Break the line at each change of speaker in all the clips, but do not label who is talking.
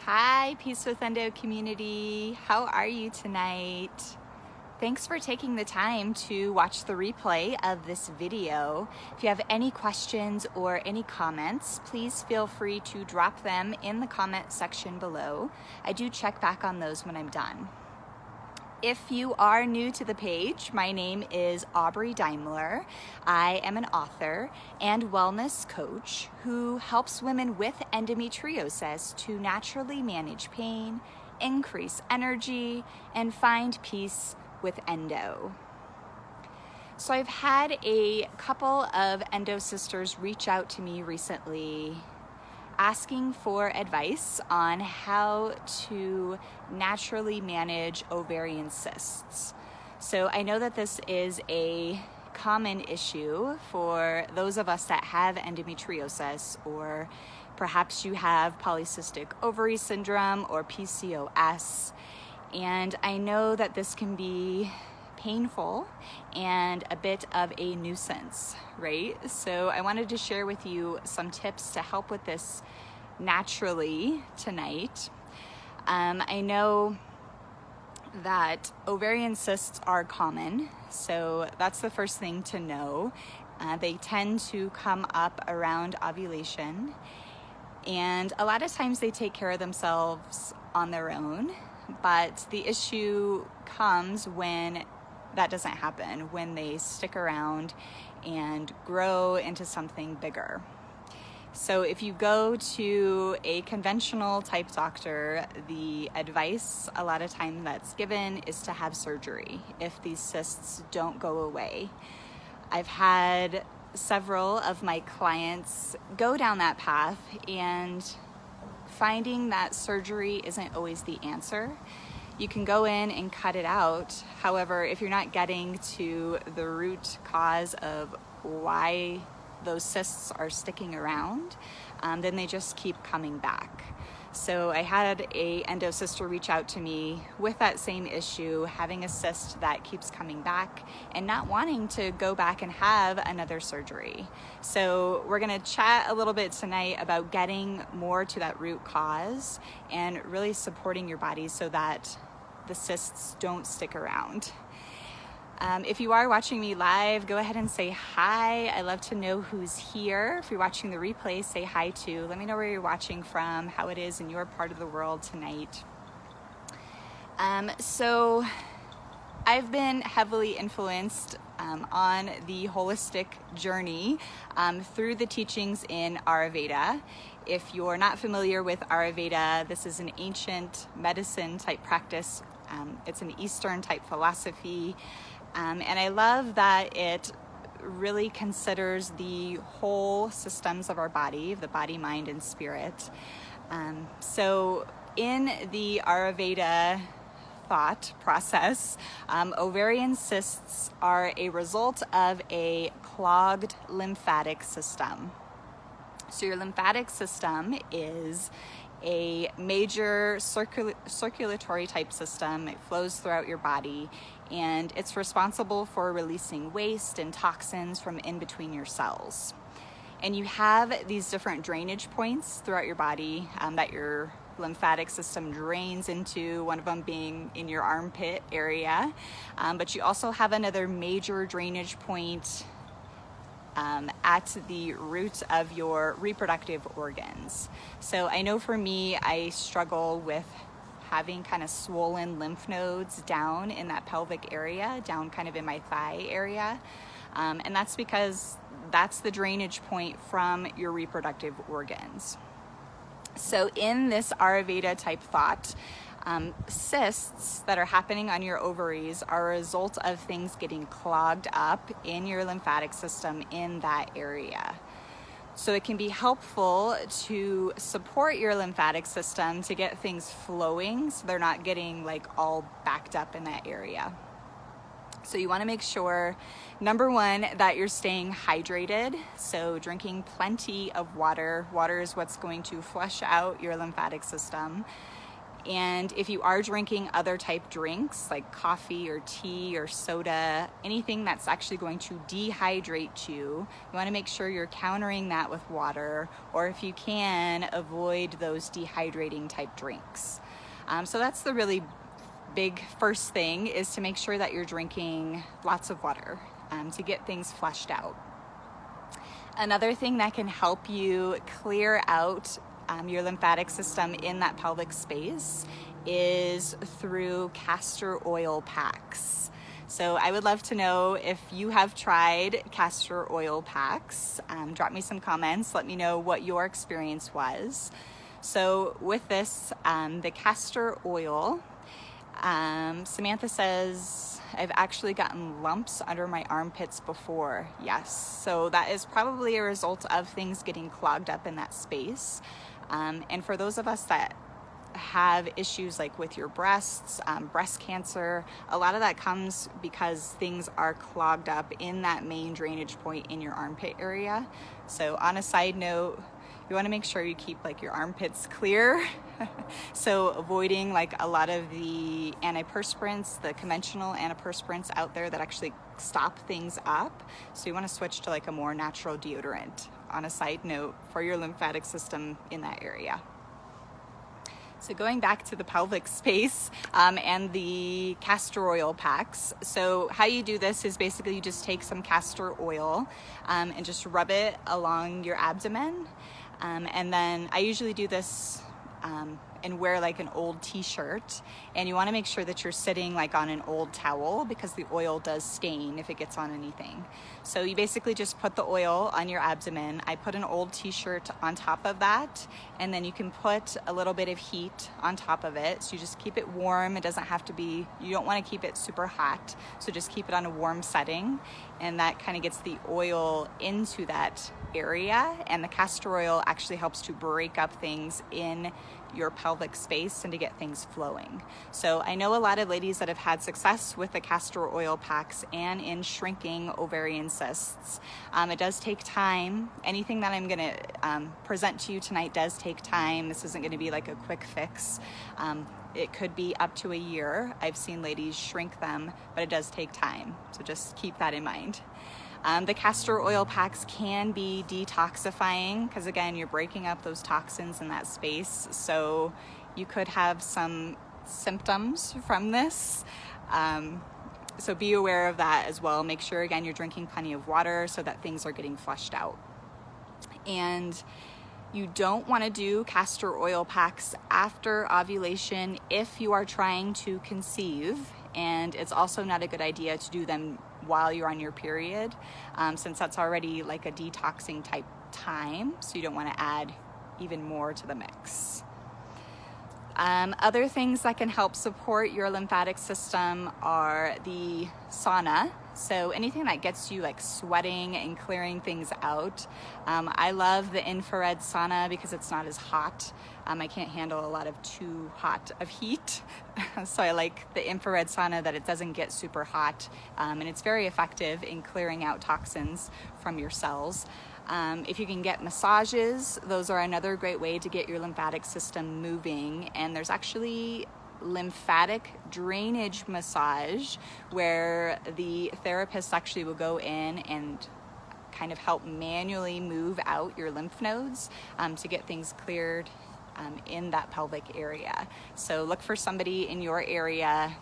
Hi, Peace with Endo community. How are you tonight? Thanks for taking the time to watch the replay of this video. If you have any questions or any comments, please feel free to drop them in the comment section below. I do check back on those when I'm done. If you are new to the page, my name is Aubrey Daimler. I am an author and wellness coach who helps women with endometriosis to naturally manage pain, increase energy, and find peace with endo. So I've had a couple of endo sisters reach out to me recently asking for advice on how to naturally manage ovarian cysts. So I know that this is a common issue for those of us that have endometriosis, or perhaps you have polycystic ovary syndrome or PCOS. And I know that this can be painful and a bit of a nuisance, right? So I wanted to share with you some tips to help with this naturally tonight. I know that ovarian cysts are common, so that's the first thing to know. They tend to come up around ovulation, and a lot of times they take care of themselves on their own, but the issue comes when that doesn't happen, when they stick around and grow into something bigger. So if you go to a conventional type doctor, the advice a lot of time that's given is to have surgery if these cysts don't go away. I've had several of my clients go down that path, and finding that surgery isn't always the answer. You can go in and cut it out. However, if you're not getting to the root cause of why those cysts are sticking around, then they just keep coming back. So I had a endo sister reach out to me with that same issue, having a cyst that keeps coming back and not wanting to go back and have another surgery. So we're gonna chat a little bit tonight about getting more to that root cause and really supporting your body so that the cysts don't stick around. If you are watching me live, go ahead and say hi. I love to know who's here. If you're watching the replay, say hi too. Let me know where you're watching from, how it is in your part of the world tonight. So I've been heavily influenced on the holistic journey through the teachings in Ayurveda. If you're not familiar with Ayurveda, this is an ancient medicine type practice. It's an Eastern type philosophy. And I love that it really considers the whole systems of our body, the body, mind, and spirit. So in the Ayurveda thought process, ovarian cysts are a result of a clogged lymphatic system. So your lymphatic system is a major circulatory type system. It flows throughout your body, and it's responsible for releasing waste and toxins from in between your cells. And you have these different drainage points throughout your body that your lymphatic system drains into, one of them being in your armpit area. But you also have another major drainage point at the root of your reproductive organs. So I know for me, I struggle with having kind of swollen lymph nodes down in that pelvic area, down kind of in my thigh area. And that's because that's the drainage point from your reproductive organs. So in this Ayurveda type thought, cysts that are happening on your ovaries are a result of things getting clogged up in your lymphatic system in that area. So it can be helpful to support your lymphatic system to get things flowing so they're not getting like all backed up in that area. So you want to make sure, number one, that you're staying hydrated. So drinking plenty of water. Water is what's going to flush out your lymphatic system. And if you are drinking other type drinks like coffee or tea or soda, anything that's actually going to dehydrate you, you want to make sure you're countering that with water, or if you can, avoid those dehydrating type drinks. So that's the really big first thing, is to make sure that you're drinking lots of water to get things flushed out. Another thing that can help you clear out your lymphatic system in that pelvic space is through castor oil packs. So I would love to know if you have tried castor oil packs. Drop me some comments, let me know what your experience was. So with this, the castor oil, Samantha says, I've actually gotten lumps under my armpits before. Yes, so that is probably a result of things getting clogged up in that space. And for those of us that have issues like with your breasts, breast cancer, a lot of that comes because things are clogged up in that main drainage point in your armpit area. So on a side note, you want to make sure you keep like your armpits clear. So avoiding like a lot of the antiperspirants, the conventional antiperspirants out there that actually stop things up. So you want to switch to like a more natural deodorant, on a side note, for your lymphatic system in that area. So going back to the pelvic space and the castor oil packs. So how you do this is basically you just take some castor oil and just rub it along your abdomen. And then I usually do this and wear like an old t-shirt, and you want to make sure that you're sitting like on an old towel, because the oil does stain if it gets on anything. So you basically just put the oil on your abdomen. I put an old t-shirt on top of that, and then you can put a little bit of heat on top of it. So you just keep it warm. It doesn't have to be, you don't want to keep it super hot, so just keep it on a warm setting, and that kind of gets the oil into that area. And the castor oil actually helps to break up things in your pelvic space and to get things flowing. So I know a lot of ladies that have had success with the castor oil packs and in shrinking ovarian cysts. It does take time. Anything that I'm going to present to you tonight does take time. This isn't going to be like a quick fix. It could be up to a year. I've seen ladies shrink them, but it does take time. So just keep that in mind. The castor oil packs can be detoxifying because, again, you're breaking up those toxins in that space. So you could have some symptoms from this. So be aware of that as well. Make sure, again, you're drinking plenty of water so that things are getting flushed out. And you don't want to do castor oil packs after ovulation if you are trying to conceive. And it's also not a good idea to do them while you're on your period, since that's already like a detoxing type time. So you don't want to add even more to the mix. Other things that can help support your lymphatic system are the sauna. So anything that gets you like sweating and clearing things out. I love the infrared sauna because it's not as hot. I can't handle a lot of too hot of heat. So I like the infrared sauna that it doesn't get super hot. And it's very effective in clearing out toxins from your cells. If you can get massages, those are another great way to get your lymphatic system moving. And there's actually lymphatic drainage massage where the therapist actually will go in and kind of help manually move out your lymph nodes to get things cleared in that pelvic area. So look for somebody in your area.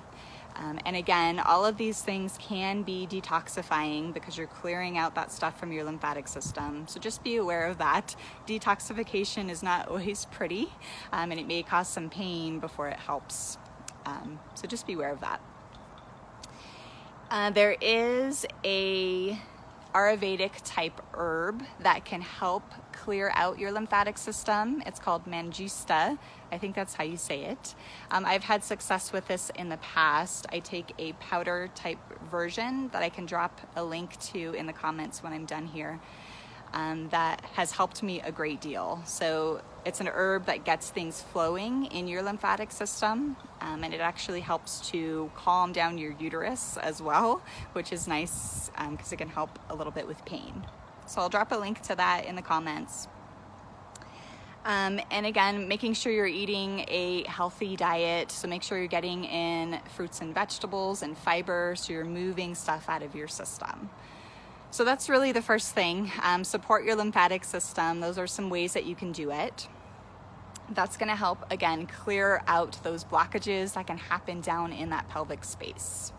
And again, all of these things can be detoxifying because you're clearing out that stuff from your lymphatic system. So just be aware of that. Detoxification is not always pretty, and it may cause some pain before it helps. So just be aware of that. There is a Ayurvedic type herb that can help clear out your lymphatic system. It's called Mangista. I think that's how you say it. I've had success with this in the past. I take a powder type version that I can drop a link to in the comments when I'm done here. That has helped me a great deal. So it's an herb that gets things flowing in your lymphatic system, and it actually helps to calm down your uterus as well, which is nice because it can help a little bit with pain. So I'll drop a link to that in the comments. And again, making sure you're eating a healthy diet. So make sure you're getting in fruits and vegetables and fiber, so you're moving stuff out of your system. So that's really the first thing. Support your lymphatic system. Those are some ways that you can do it. That's going to help, again, clear out those blockages that can happen down in that pelvic space.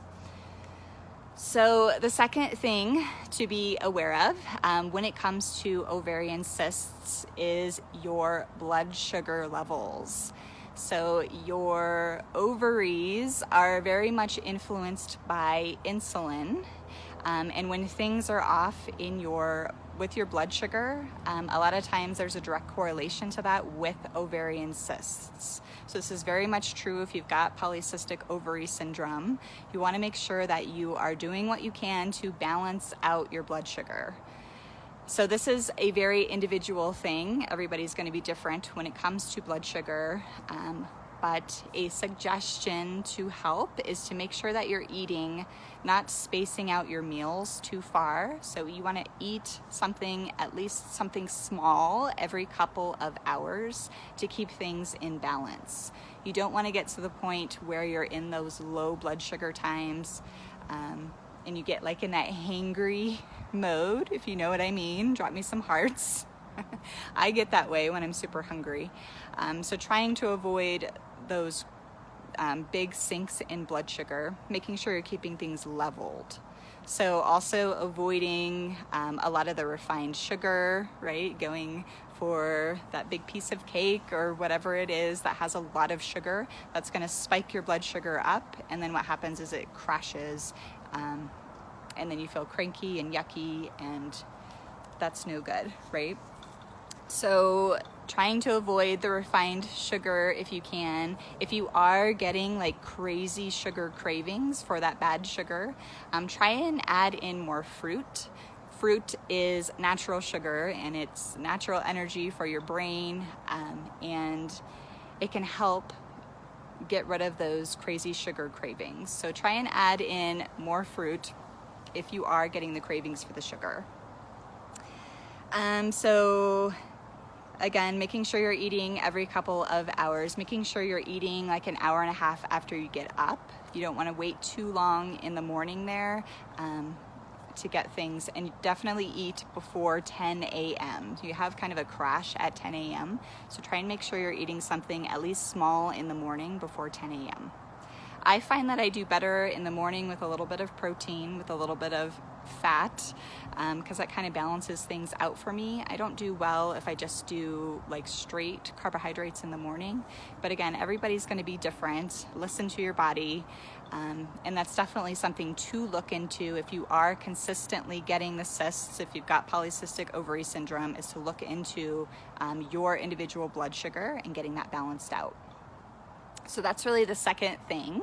So the second thing to be aware of when it comes to ovarian cysts is your blood sugar levels. So your ovaries are very much influenced by insulin, and when things are off with your blood sugar, a lot of times there's a direct correlation to that with ovarian cysts. So this is very much true if you've got polycystic ovary syndrome. You want to make sure that you are doing what you can to balance out your blood sugar. So this is a very individual thing. Everybody's going to be different when it comes to blood sugar. But a suggestion to help is to make sure that you're eating, not spacing out your meals too far. So you want to eat something, at least something small, every couple of hours to keep things in balance. You don't want to get to the point where you're in those low blood sugar times and you get like in that hangry mode, if you know what I mean. Drop me some hearts. I get that way when I'm super hungry. So trying to avoid those big sinks in blood sugar, making sure you're keeping things leveled. So also avoiding a lot of the refined sugar, right? Going for that big piece of cake or whatever it is that has a lot of sugar, that's going to spike your blood sugar up. And then what happens is it crashes, and then you feel cranky and yucky, and that's no good, right? So trying to avoid the refined sugar if you can. If you are getting like crazy sugar cravings for that bad sugar, try and add in more fruit. Fruit is natural sugar and it's natural energy for your brain, and it can help get rid of those crazy sugar cravings. So try and add in more fruit if you are getting the cravings for the sugar. So again, making sure you're eating every couple of hours, making sure you're eating like an hour and a half after you get up. You don't want to wait too long in the morning there to get things, and definitely eat before 10 a.m. You have kind of a crash at 10 a.m. So try and make sure you're eating something at least small in the morning before 10 a.m. I find that I do better in the morning with a little bit of protein, with a little bit of fat, because that kind of balances things out for me. I don't do well if I just do like straight carbohydrates in the morning. But again, everybody's going to be different. Listen to your body. And that's definitely something to look into if you are consistently getting the cysts, if you've got polycystic ovary syndrome, is to look into your individual blood sugar and getting that balanced out. So that's really the second thing.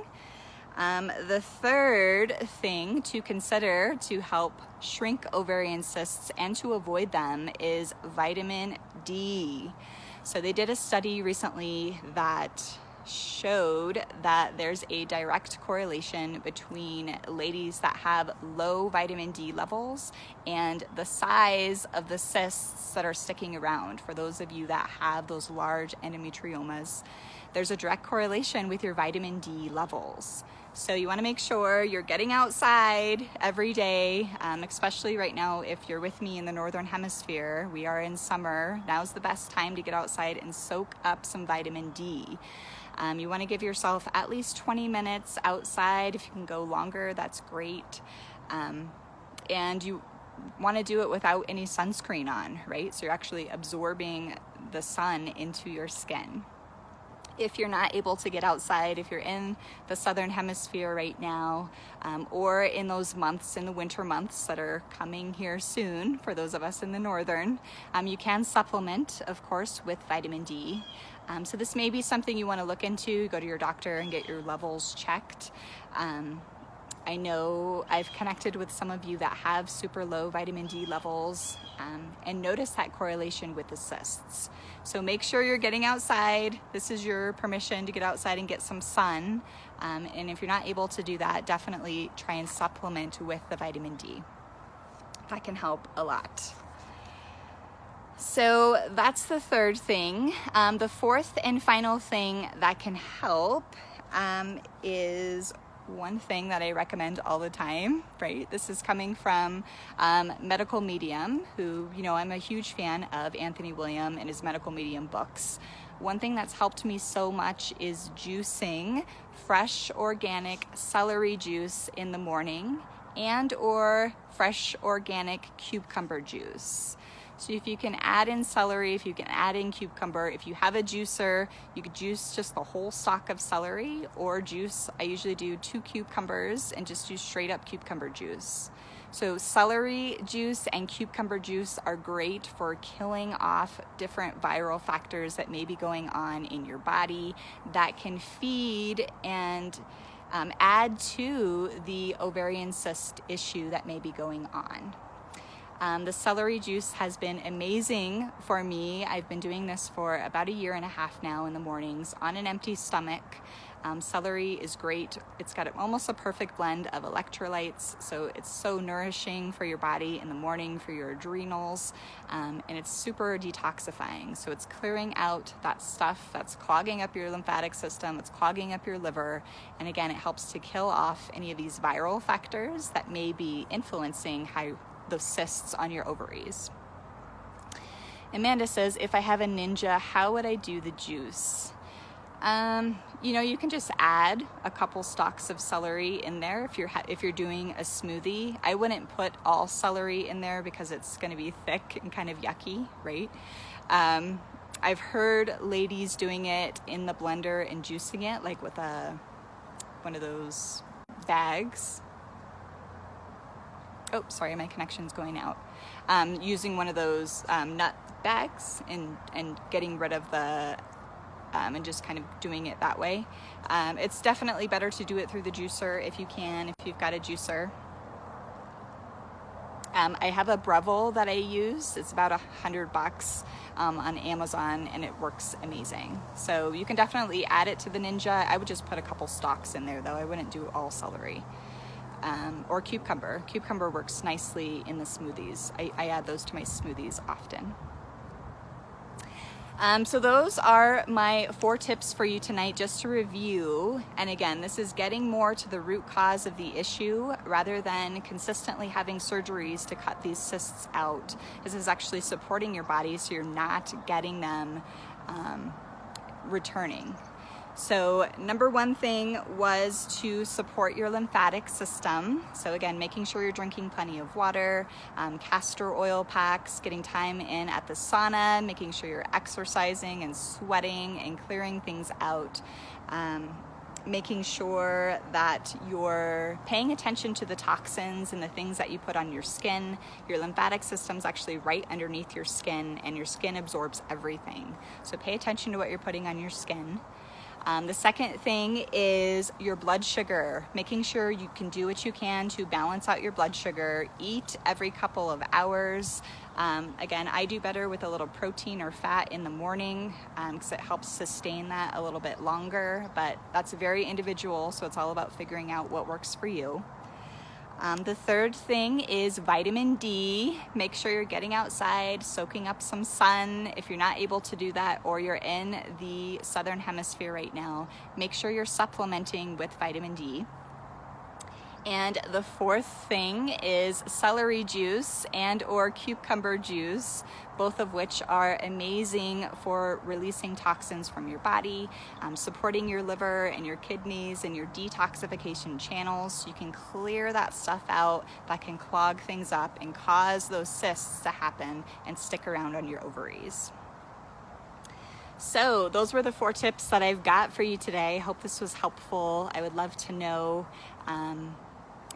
The third thing to consider to help shrink ovarian cysts and to avoid them is vitamin D. So they did a study recently that showed that there's a direct correlation between ladies that have low vitamin D levels and the size of the cysts that are sticking around. For those of you that have those large endometriomas, there's a direct correlation with your vitamin D levels. So you want to make sure you're getting outside every day, especially right now if you're with me in the Northern Hemisphere. We are in summer. Now's the best time to get outside and soak up some vitamin D. You want to give yourself at least 20 minutes outside. If you can go longer, that's great. And you want to do it without any sunscreen on, right? So you're actually absorbing the sun into your skin. If you're not able to get outside, if you're in the Southern Hemisphere right now, or in those months, in the winter months that are coming here soon, for those of us in the Northern, you can supplement, of course, with vitamin D. So this may be something you want to look into, go to your doctor and get your levels checked. I know I've connected with some of you that have super low vitamin D levels and notice that correlation with the cysts. So make sure you're getting outside. This is your permission to get outside and get some sun. And if you're not able to do that, definitely try and supplement with the vitamin D. That can help a lot. So that's the third thing. The fourth and final thing that can help is one thing that I recommend all the time, right? This is coming from Medical Medium, who, you know, I'm a huge fan of Anthony William and his Medical Medium books. One thing that's helped me so much is juicing fresh organic celery juice in the morning and or fresh organic cucumber juice. So if you can add in celery, if you can add in cucumber, if you have a juicer, you could juice just the whole stalk of celery or juice. I usually do 2 cucumbers and just use straight up cucumber juice. So celery juice and cucumber juice are great for killing off different viral factors that may be going on in your body that can feed and add to the ovarian cyst issue that may be going on. The celery juice has been amazing for me. I've been doing this for about 1.5 years now in the mornings on an empty stomach. Celery is great. It's got almost a perfect blend of electrolytes, so it's so nourishing for your body in the morning, for your adrenals, and it's super detoxifying. So it's clearing out that stuff that's clogging up your lymphatic system, it's clogging up your liver, and again, it helps to kill off any of these viral factors that may be influencing how those cysts on your ovaries. Amanda says, if I have a ninja, how would I do the juice? You know, you can just add a couple stalks of celery in there if you're doing a smoothie. I wouldn't put all celery in there because it's going to be thick and kind of yucky, right? I've heard ladies doing it in the blender and juicing it, like with one of those bags. Oh, sorry, my connection's going out. Using one of those nut bags and getting rid of the and just kind of doing it that way. It's definitely better to do it through the juicer if you can, if you've got a juicer. I have a Breville that I use. It's about $100 on Amazon, and it works amazing. So you can definitely add it to the Ninja. I would just put a couple stalks in there, though. I wouldn't do all celery. Or cucumber. Cucumber works nicely in the smoothies. I add those to my smoothies often. So those are my 4 tips for you tonight, just to review. And again, this is getting more to the root cause of the issue rather than consistently having surgeries to cut these cysts out. This is actually supporting your body so you're not getting them returning. So number 1 thing was to support your lymphatic system. So again, making sure you're drinking plenty of water, castor oil packs, getting time in at the sauna, making sure you're exercising and sweating and clearing things out. Making sure that you're paying attention to the toxins and the things that you put on your skin. Your lymphatic system's actually right underneath your skin, and your skin absorbs everything. So pay attention to what you're putting on your skin. The second thing is your blood sugar, making sure you can do what you can to balance out your blood sugar. Eat every couple of hours. Again, I do better with a little protein or fat in the morning because it helps sustain that a little bit longer, but that's very individual, so it's all about figuring out what works for you. The third thing is vitamin D. Make sure you're getting outside, soaking up some sun. If you're not able to do that, or you're in the southern hemisphere right now, make sure you're supplementing with vitamin D. And the fourth thing is celery juice and or cucumber juice, both of which are amazing for releasing toxins from your body, supporting your liver and your kidneys and your detoxification channels. So you can clear that stuff out that can clog things up and cause those cysts to happen and stick around on your ovaries. So those were the 4 tips that I've got for you today. I hope this was helpful. I would love to know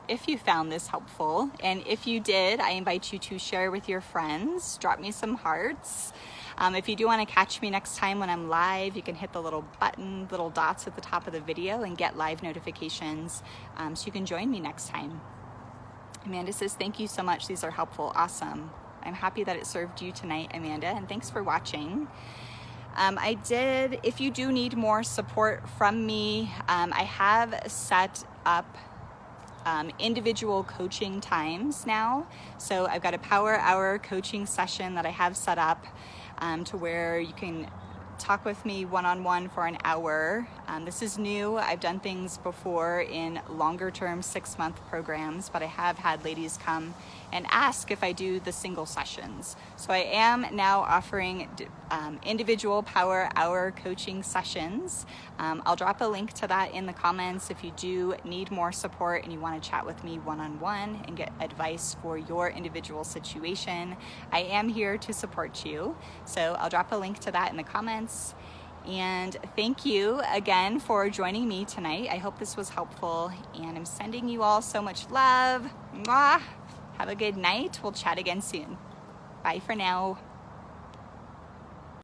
if you found this helpful, and if you did, I invite you to share with your friends. Drop me some hearts. If you do want to catch me next time when I'm live, you can hit the little button, little dots at the top of the video, and get live notifications so you can join me next time. Amanda says, thank you so much. These are helpful. Awesome. I'm happy that it served you tonight, Amanda, and thanks for watching. If you do need more support from me, I have set up individual coaching times now. So I've got a power hour coaching session that I have set up to where you can talk with me one-on-one for an hour. This is new. I've done things before in longer term 6-month programs, but I have had ladies come and ask if I do the single sessions. So I am now offering individual power hour coaching sessions. I'll drop a link to that in the comments if you do need more support and you want to chat with me one-on-one and get advice for your individual situation. I am here to support you. So I'll drop a link to that in the comments. And thank you again for joining me tonight. I hope this was helpful, and I'm sending you all so much love. Mwah! Have a good night. We'll chat again soon. Bye for now.